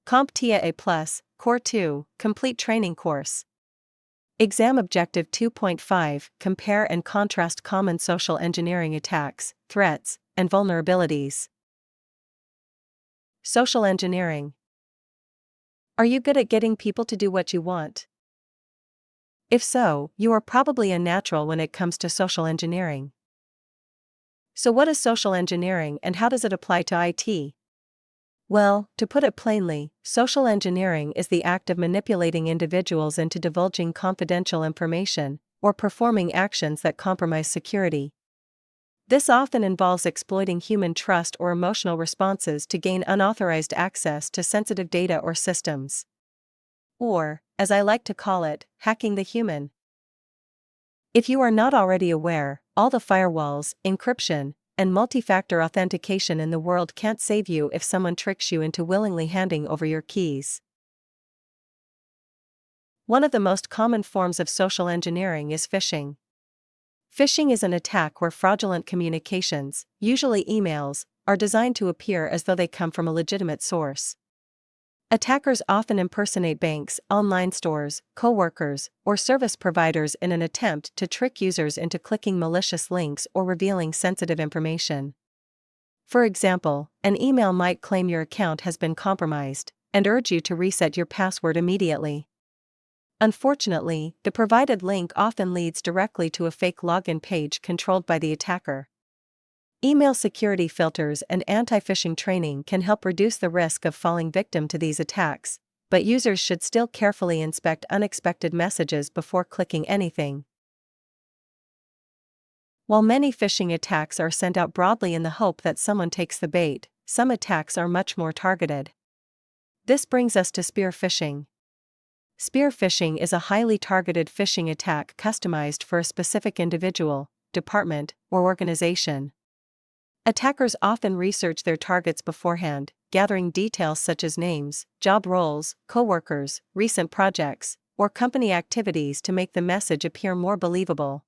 CompTIA A Core 2, Complete Training Course. Exam Objective 2.5 Compare and contrast common social engineering attacks, threats, and vulnerabilities. Social engineering. Are you good at getting people to do what you want? If so, you are probably a natural when it comes to social engineering. So, what is social engineering and how does it apply to IT? Well, to put it plainly, social engineering is the act of manipulating individuals into divulging confidential information or performing actions that compromise security. This often involves exploiting human trust or emotional responses to gain unauthorized access to sensitive data or systems. Or, as I like to call it, hacking the human. If you are not already aware, all the firewalls, encryption, and multi-factor authentication in the world can't save you if someone tricks you into willingly handing over your keys. One of the most common forms of social engineering is phishing. Phishing is an attack where fraudulent communications, usually emails, are designed to appear as though they come from a legitimate source. Attackers often impersonate banks, online stores, co-workers, or service providers in an attempt to trick users into clicking malicious links or revealing sensitive information. For example, an email might claim your account has been compromised and urge you to reset your password immediately. Unfortunately, the provided link often leads directly to a fake login page controlled by the attacker. Email security filters and anti-phishing training can help reduce the risk of falling victim to these attacks, but users should still carefully inspect unexpected messages before clicking anything. While many phishing attacks are sent out broadly in the hope that someone takes the bait, some attacks are much more targeted. This brings us to spear phishing. Spear phishing is a highly targeted phishing attack customized for a specific individual, department, or organization. Attackers often research their targets beforehand, gathering details such as names, job roles, co-workers, recent projects, or company activities to make the message appear more believable.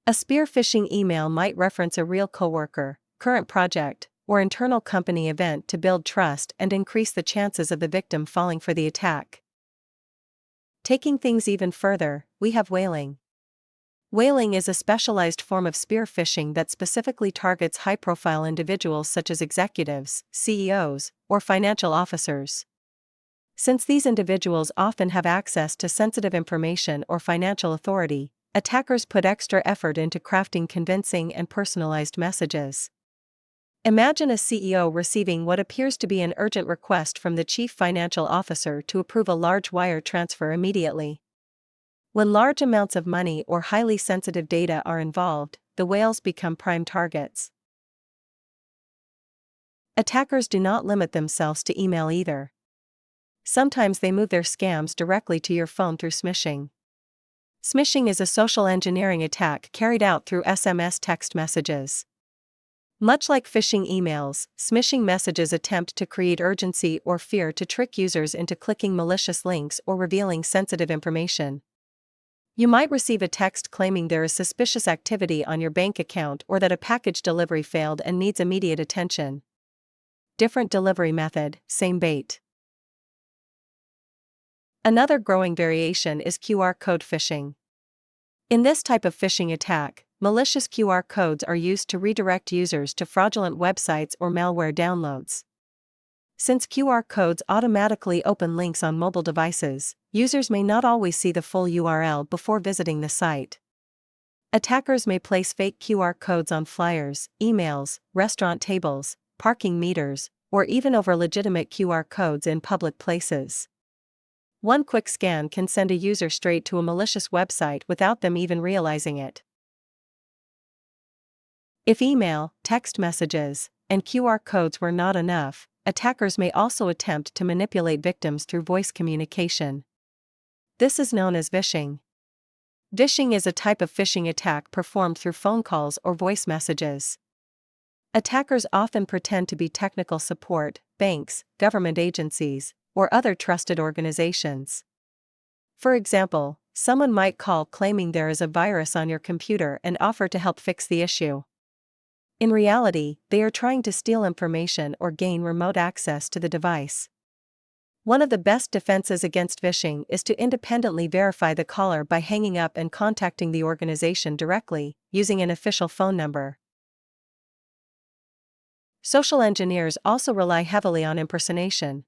A spear phishing email might reference a real co-worker, current project, or internal company event to build trust and increase the chances of the victim falling for the attack. Taking things even further, we have whaling. Whaling is a specialized form of spear phishing that specifically targets high-profile individuals such as executives, CEOs, or financial officers. Since these individuals often have access to sensitive information or financial authority, attackers put extra effort into crafting convincing and personalized messages. Imagine a CEO receiving what appears to be an urgent request from the chief financial officer to approve a large wire transfer immediately. When large amounts of money or highly sensitive data are involved, the whales become prime targets. Attackers do not limit themselves to email either. Sometimes they move their scams directly to your phone through smishing. Smishing is a social engineering attack carried out through SMS text messages. Much like phishing emails, smishing messages attempt to create urgency or fear to trick users into clicking malicious links or revealing sensitive information. You might receive a text claiming there is suspicious activity on your bank account or that a package delivery failed and needs immediate attention. Different delivery method, same bait. Another growing variation is QR code phishing. In this type of phishing attack, malicious QR codes are used to redirect users to fraudulent websites or malware downloads. Since QR codes automatically open links on mobile devices, users may not always see the full URL before visiting the site. Attackers may place fake QR codes on flyers, emails, restaurant tables, parking meters, or even over legitimate QR codes in public places. One quick scan can send a user straight to a malicious website without them even realizing it. If email, text messages, and QR codes were not enough, attackers may also attempt to manipulate victims through voice communication. This is known as vishing. Vishing is a type of phishing attack performed through phone calls or voice messages. Attackers often pretend to be technical support, banks, government agencies, or other trusted organizations. For example, someone might call claiming there is a virus on your computer and offer to help fix the issue. In reality, they are trying to steal information or gain remote access to the device. One of the best defenses against phishing is to independently verify the caller by hanging up and contacting the organization directly, using an official phone number. Social engineers also rely heavily on impersonation.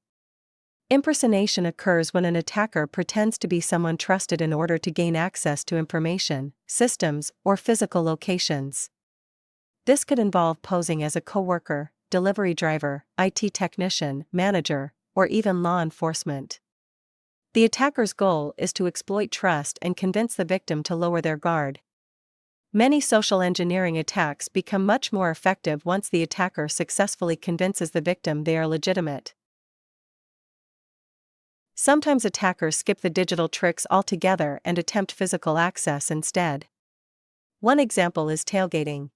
Impersonation occurs when an attacker pretends to be someone trusted in order to gain access to information, systems, or physical locations. This could involve posing as a coworker, delivery driver, IT technician, manager, or even law enforcement. The attacker's goal is to exploit trust and convince the victim to lower their guard. Many social engineering attacks become much more effective once the attacker successfully convinces the victim they are legitimate. Sometimes attackers skip the digital tricks altogether and attempt physical access instead. One example is tailgating.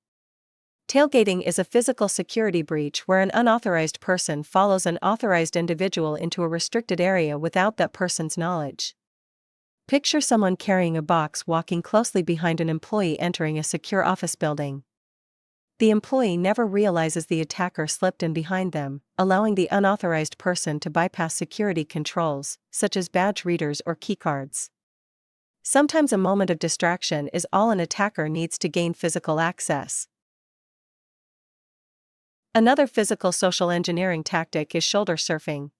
Tailgating is a physical security breach where an unauthorized person follows an authorized individual into a restricted area without that person's knowledge. Picture someone carrying a box walking closely behind an employee entering a secure office building. The employee never realizes the attacker slipped in behind them, allowing the unauthorized person to bypass security controls, such as badge readers or keycards. Sometimes a moment of distraction is all an attacker needs to gain physical access. Another physical social engineering tactic is shoulder surfing.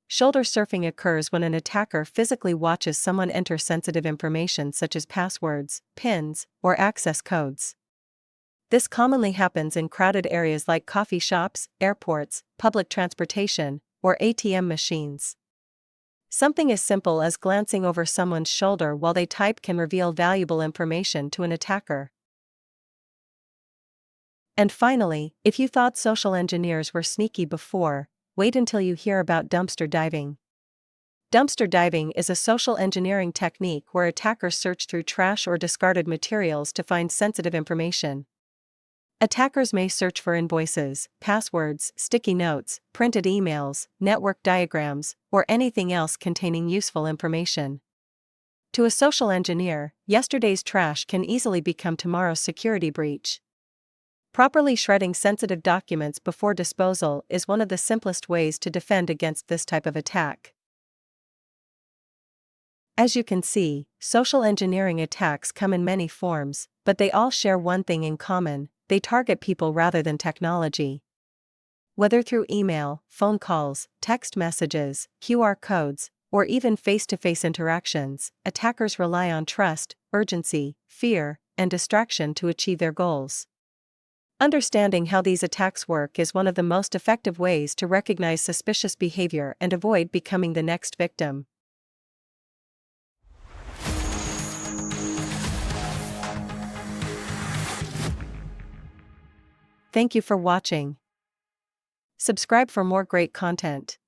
Shoulder surfing occurs when an attacker physically watches someone enter sensitive information such as passwords, PINs, or access codes. This commonly happens in crowded areas like coffee shops, airports, public transportation, or ATM machines. Something as simple as glancing over someone's shoulder while they type can reveal valuable information to an attacker. And finally, if you thought social engineers were sneaky before, wait until you hear about dumpster diving. Dumpster diving is a social engineering technique where attackers search through trash or discarded materials to find sensitive information. Attackers may search for invoices, passwords, sticky notes, printed emails, network diagrams, or anything else containing useful information. To a social engineer, yesterday's trash can easily become tomorrow's security breach. Properly shredding sensitive documents before disposal is one of the simplest ways to defend against this type of attack. As you can see, social engineering attacks come in many forms, but they all share one thing in common: they target people rather than technology. Whether through email, phone calls, text messages, QR codes, or even face-to-face interactions, attackers rely on trust, urgency, fear, and distraction to achieve their goals. Understanding how these attacks work is one of the most effective ways to recognize suspicious behavior and avoid becoming the next victim. Thank you for watching. Subscribe for more great content.